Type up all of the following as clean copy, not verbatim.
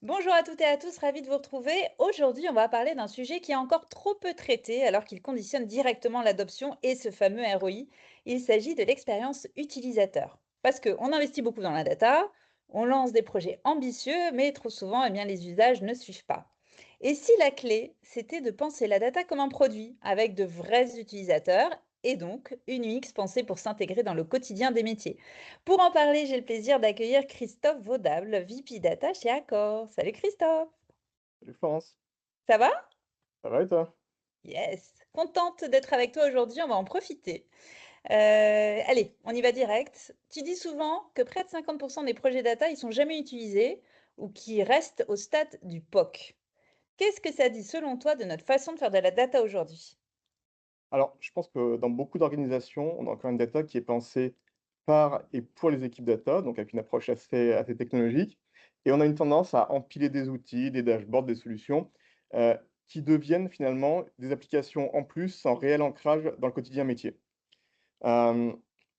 Bonjour à toutes et à tous, ravi de vous retrouver. Aujourd'hui, on va parler d'un sujet qui est encore trop peu traité alors qu'il conditionne directement l'adoption et ce fameux ROI. Il s'agit de l'expérience utilisateur. Parce qu'on investit beaucoup dans la data, on lance des projets ambitieux, mais trop souvent, eh bien, les usages ne suivent pas. Et si la clé, c'était de penser la data comme un produit, avec de vrais utilisateurs, et donc une UX pensée pour s'intégrer dans le quotidien des métiers. Pour en parler, j'ai le plaisir d'accueillir Christophe Vaudable, VP Data chez Accor. Salut Christophe, Salut Florence, ça va? ça va et toi? Yes, contente d'être avec toi aujourd'hui, on va en profiter. Allez, on y va direct. Tu dis souvent que près de 50% des projets data, ils sont jamais utilisés ou qui restent au stade du POC. Qu'est-ce que ça dit selon toi de notre façon de faire de la data aujourd'hui? Alors, je pense que dans beaucoup d'organisations, on a encore une data qui est pensée par et pour les équipes data, donc avec une approche assez technologique. Et on a une tendance à empiler des outils, des dashboards, des solutions euh, qui deviennent finalement des applications en plus sans réel ancrage dans le quotidien métier. Euh,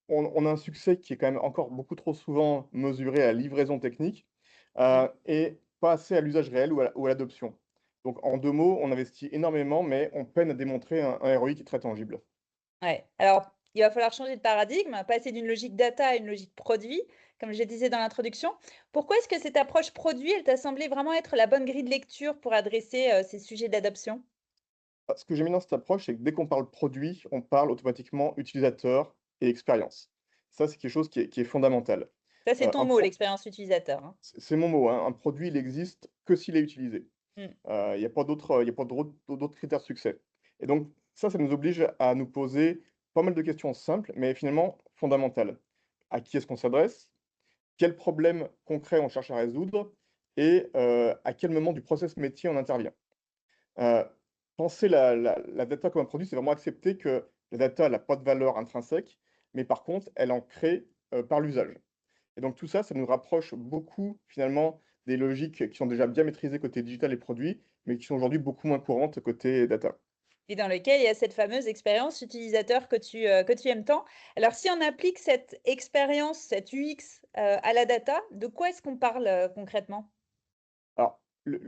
on a un succès qui est quand même encore beaucoup trop souvent mesuré à la livraison technique et pas assez à l'usage réel ou à l'adoption. Donc en 2 mots, on investit énormément, mais on peine à démontrer un ROI qui est très tangible. Ouais. Alors, il va falloir changer de paradigme, passer d'une logique data à une logique produit, comme je disais dans l'introduction. Pourquoi est-ce que cette approche produit, elle t'a semblé vraiment être la bonne grille de lecture pour adresser ces sujets d'adoption? Ce que j'aime bien dans cette approche, c'est que dès qu'on parle produit, on parle automatiquement utilisateur et expérience. Ça, c'est quelque chose qui est fondamental. Ça, c'est ton Un mot, pro l'expérience utilisateur, hein. c'est mon mot, hein, un produit, il existe que s'il est utilisé. Mm. Il y a pas d'autres critères de succès et donc ça nous oblige à nous poser pas mal de questions simples, mais finalement fondamentales. À qui est-ce qu'on s'adresse? Quels problèmes concrets on cherche à résoudre? Et à quel moment du process métier on intervient? Heu, penser la data comme un produit, c'est vraiment accepter que la data, elle a pas de valeur intrinsèque, mais par contre, elle en crée, par l'usage. Et donc tout ça, ça nous rapproche beaucoup finalement des logiques qui sont déjà bien maîtrisées côté digital et produits, mais qui sont aujourd'hui beaucoup moins courantes côté data. Et dans lequel il y a cette fameuse expérience utilisateur que tu aimes tant. Alors, si on applique cette expérience, cette UX à la data, de quoi est-ce qu'on parle concrètement? Alors,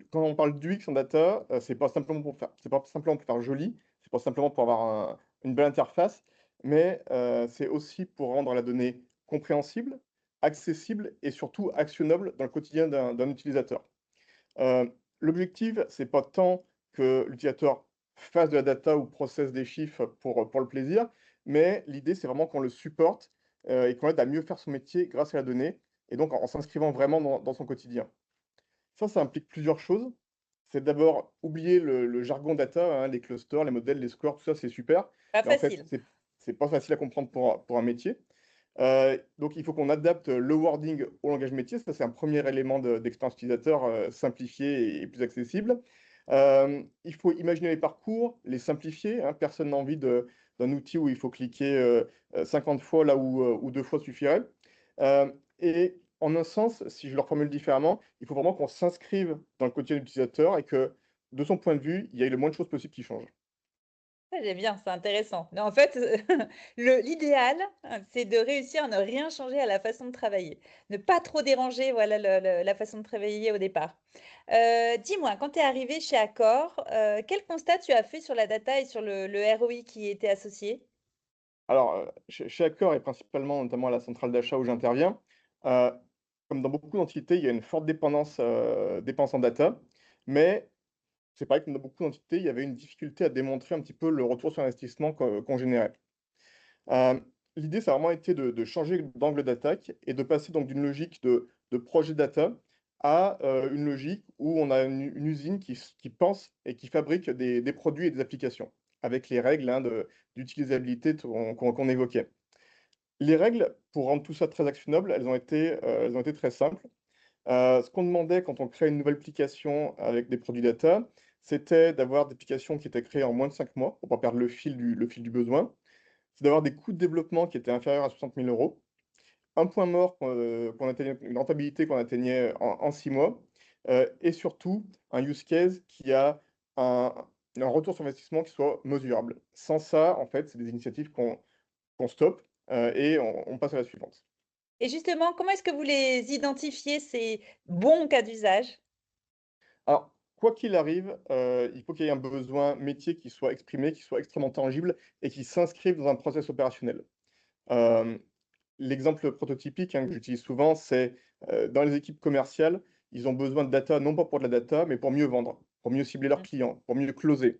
quand on parle d'UX en data, c'est pas simplement pour faire joli, c'est pas simplement pour avoir une belle interface, mais c'est aussi pour rendre la donnée compréhensible, accessible et surtout actionnable dans le quotidien d'un utilisateur. Heu, l'objectif, c'est pas tant que l'utilisateur fasse de la data ou processe des chiffres pour le plaisir, mais l'idée, c'est vraiment qu'on le supporte, et qu'on l'aide à mieux faire son métier grâce à la donnée et donc en s'inscrivant vraiment dans son quotidien. Ça implique plusieurs choses. C'est d'abord oublier le jargon data, hein, les clusters, les modèles, les scores, tout ça, c'est super, Pas mais en fait, facile. c'est pas facile à comprendre pour un métier. Donc il faut qu'on adapte le wording au langage métier. Ça, c'est un premier élément d'expérience utilisateur, simplifié et plus accessible. Il faut imaginer les parcours, les simplifier, hein. Personne n'a envie d'un outil où il faut cliquer, 50 fois là où 2 fois suffirait. Et en un sens, si je le reformule différemment, il faut vraiment qu'on s'inscrive dans le quotidien de l'utilisateur et que, de son point de vue, il y ait le moins de choses possibles qui changent. Ah, j'aime bien, c'est intéressant. Mais en fait, l'idéal, c'est de réussir à ne rien changer à la façon de travailler. Ne pas trop déranger, voilà, la façon de travailler au départ. Dis-moi, quand tu es arrivé chez Accor, quel constat tu as fait sur la data et sur le ROI qui était associé? Alors, chez Accor et principalement, notamment à la centrale d'achat où j'interviens, heu, comme dans beaucoup d'entités, il y a une forte dépense en data, mais c'est pareil comme dans beaucoup d'entités, il y avait une difficulté à démontrer un petit peu le retour sur investissement qu'on générait. Hem, l'idée, ça a vraiment été de changer d'angle d'attaque et de passer donc d'une logique de projet data à, une logique où on a une usine qui pense et qui fabrique des produits et des applications avec les règles, hein, d'utilisabilité qu'on évoquait. Les règles, pour rendre tout ça très actionnable, elles ont été très simples. Ce qu'on demandait quand on crée une nouvelle application avec des produits data, c'était d'avoir des applications qui étaient créées en moins de 5 mois pour pas perdre le fil du besoin. C'est d'avoir des coûts de développement qui étaient inférieurs à 60 000 €. Un point mort qu'on atteignait une rentabilité qu'on atteignait en 6 mois, et surtout un use case qui a un un retour sur investissement qui soit mesurable. Sans ça, en fait, c'est des initiatives qu'on stoppe, et on passe à la suivante. Et justement, comment est-ce que vous les identifiez, ces bons cas d'usage? Alors, quoi qu'il arrive, il faut qu'il y ait un besoin métier qui soit exprimé, qui soit extrêmement tangible et qui s'inscrive dans un process opérationnel. Hem, L'exemple prototypique, hein, que j'utilise souvent, c'est, dans les équipes commerciales, ils ont besoin de data, non pas pour de la data, mais pour mieux vendre, pour mieux cibler leurs Mmh. clients, pour mieux closer.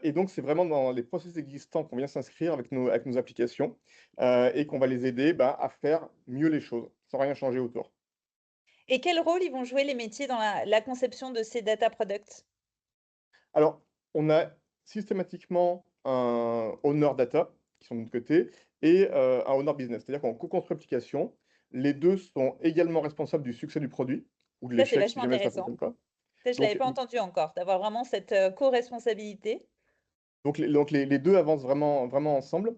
Et donc c'est vraiment dans les process existants qu'on vient s'inscrire avec nos applications, et qu'on va les aider, bah, à faire mieux les choses, sans rien changer autour. Et quel rôle ils vont jouer les métiers dans la conception de ces data products? Alors, on a systématiquement un owner data, qui sont de notre côté, et un owner business. C'est-à-dire qu'on co-construit l'application. Les 2 sont également responsables du succès du produit ou de Ça, c'est l'échec si vachement jamais ça ne intéressant. fonctionne pas. Ça, je l'avais Donc pas entendu encore, d'avoir vraiment cette, co-responsabilité. les 2 avancent vraiment ensemble.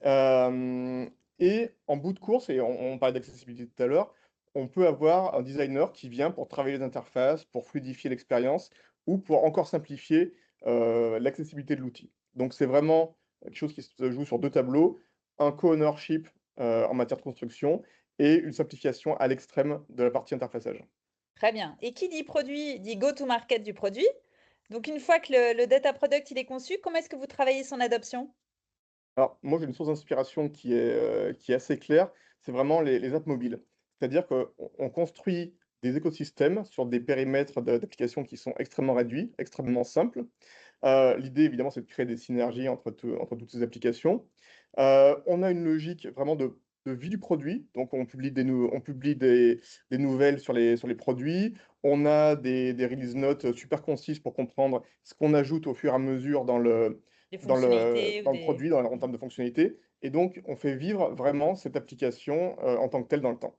Hem Et en bout de course, et on parlait d'accessibilité tout à l'heure, on peut avoir un designer qui vient pour travailler les interfaces, pour fluidifier l'expérience ou pour encore simplifier, l'accessibilité de l'outil. Donc c'est vraiment quelque chose qui se joue sur 2 tableaux, un co-ownership, en matière de construction et une simplification à l'extrême de la partie interfaçage. Très bien. Et qui dit produit, dit go to market du produit. Donc une fois que le data product, il est conçu, comment est-ce que vous travaillez son adoption? Alors, moi, j'ai une source d'inspiration qui est assez claire, c'est vraiment les apps mobiles. C'est-à-dire qu'on construit des écosystèmes sur des périmètres d'applications qui sont extrêmement réduits, extrêmement simples. L'idée, évidemment, c'est de créer des synergies entre toutes ces applications. On a une logique vraiment de vie du produit, donc on publie des nouvelles sur les produits. On a des release notes super concises pour comprendre ce qu'on ajoute au fur et à mesure Des fonctionnalités ou dans le des produit, en mmh. termes de fonctionnalités, et donc on fait vivre vraiment cette application, en tant que telle dans le temps.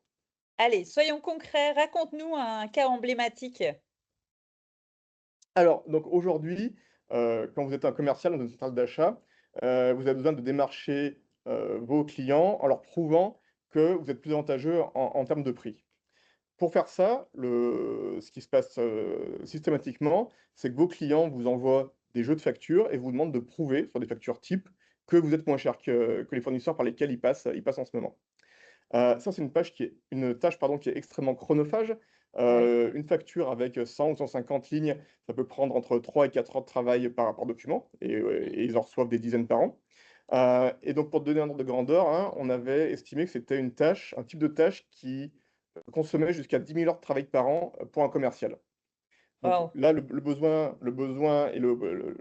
Allez, soyons concrets, raconte-nous un cas emblématique. Alors, donc aujourd'hui, quand vous êtes un commercial dans une centrale d'achat, vous avez besoin de démarcher, vos clients en leur prouvant que vous êtes plus avantageux en termes de prix. Pour faire ça, ce qui se passe, systématiquement, c'est que vos clients vous envoient des jeux de factures et vous demandent de prouver sur des factures types que vous êtes moins cher que les fournisseurs par lesquels ils passent en ce moment. Ça, c'est une tâche, pardon, qui est extrêmement chronophage. Oui, Une facture avec 100 ou 150 lignes, ça peut prendre entre 3 et 4 heures de travail par document, mmh, et ils en reçoivent des dizaines par an. Et donc pour te donner un ordre de grandeur, hein, on avait estimé que c'était un type de tâche qui consommait jusqu'à 10 000 heures de travail par an, pour un commercial. Donc waouh, là, le besoin et le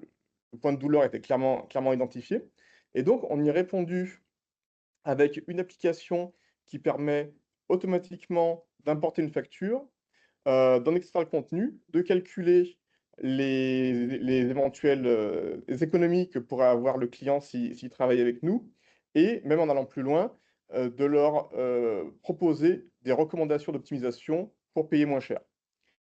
point de douleur était clairement identifié, et donc on y est répondu avec une application qui permet automatiquement d'importer une facture, d'en extraire le contenu, de calculer les éventuelles, économies que pourrait avoir le client s'il travaille avec nous, et même en allant plus loin, de leur, proposer des recommandations d'optimisation pour payer moins cher.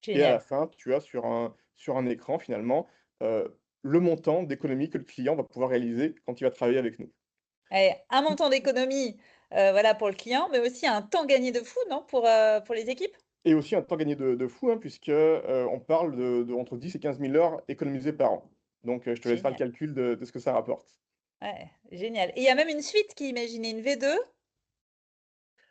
Et à la génial. fin, tu as sur un écran finalement, le montant d'économie que le client va pouvoir réaliser quand il va travailler avec nous. Et un montant d'économie, voilà, pour le client, mais aussi un temps gagné de fou, non, pour les équipes? Et aussi un temps gagné de fou, hein, puisque, on parle de entre 10 et 15 000 heures économisées par an. Donc, je te laisse faire le Génial. calcul de ce que ça rapporte. Ouais, génial. Et il y a même une suite qui est imaginée, une V2?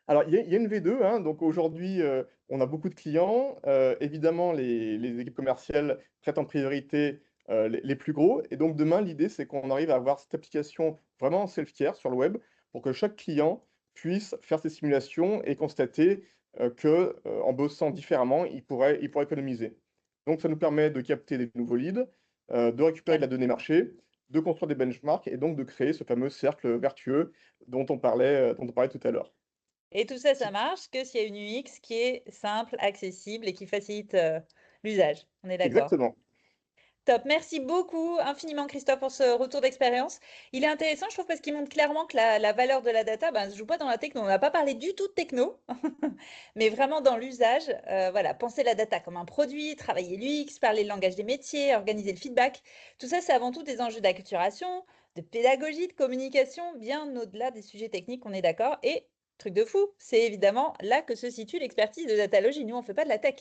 Alors, il y a une V2, hein, donc aujourd'hui, on a beaucoup de clients. Évidemment, les équipes commerciales traitent en priorité, les plus gros, et donc demain, l'idée, c'est qu'on arrive à avoir cette application vraiment en self-care sur le web pour que chaque client puisse faire ses simulations et constater, en bossant différemment, il pourrait économiser. Donc ça nous permet de capter des nouveaux leads, de récupérer de la donnée marché, de construire des benchmarks et donc de créer ce fameux cercle vertueux dont on parlait tout à l'heure. Et tout ça, ça marche que s'il y a une UX qui est simple, accessible et qui facilite, l'usage. On est d'accord? Exactement. Top. Merci beaucoup infiniment Christophe pour ce retour d'expérience. Il est intéressant, je trouve, parce qu'il montre clairement que la valeur de la data, ben, ne se joue pas dans la techno. On n'a pas parlé du tout de techno, mais vraiment dans l'usage. Voilà, penser la data comme un produit, travailler l'UX, parler le langage des métiers, organiser le feedback. Tout ça, c'est avant tout des enjeux d'acculturation, de pédagogie, de communication, bien au-delà des sujets techniques, on est d'accord. Et truc de fou, c'est évidemment là que se situe l'expertise de Datalogy. Nous, on ne fait pas de la tech.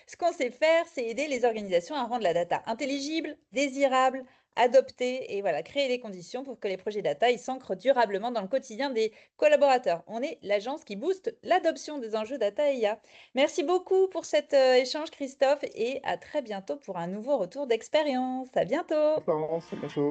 Ce qu'on sait faire, c'est aider les organisations à rendre la data intelligible, désirable, adopter et voilà, créer les conditions pour que les projets data ils s'ancrent durablement dans le quotidien des collaborateurs. On est l'agence qui booste l'adoption des enjeux data et IA. Merci beaucoup pour cet échange, Christophe, et à très bientôt pour un nouveau retour d'expérience. À bientôt. Florence, à bientôt.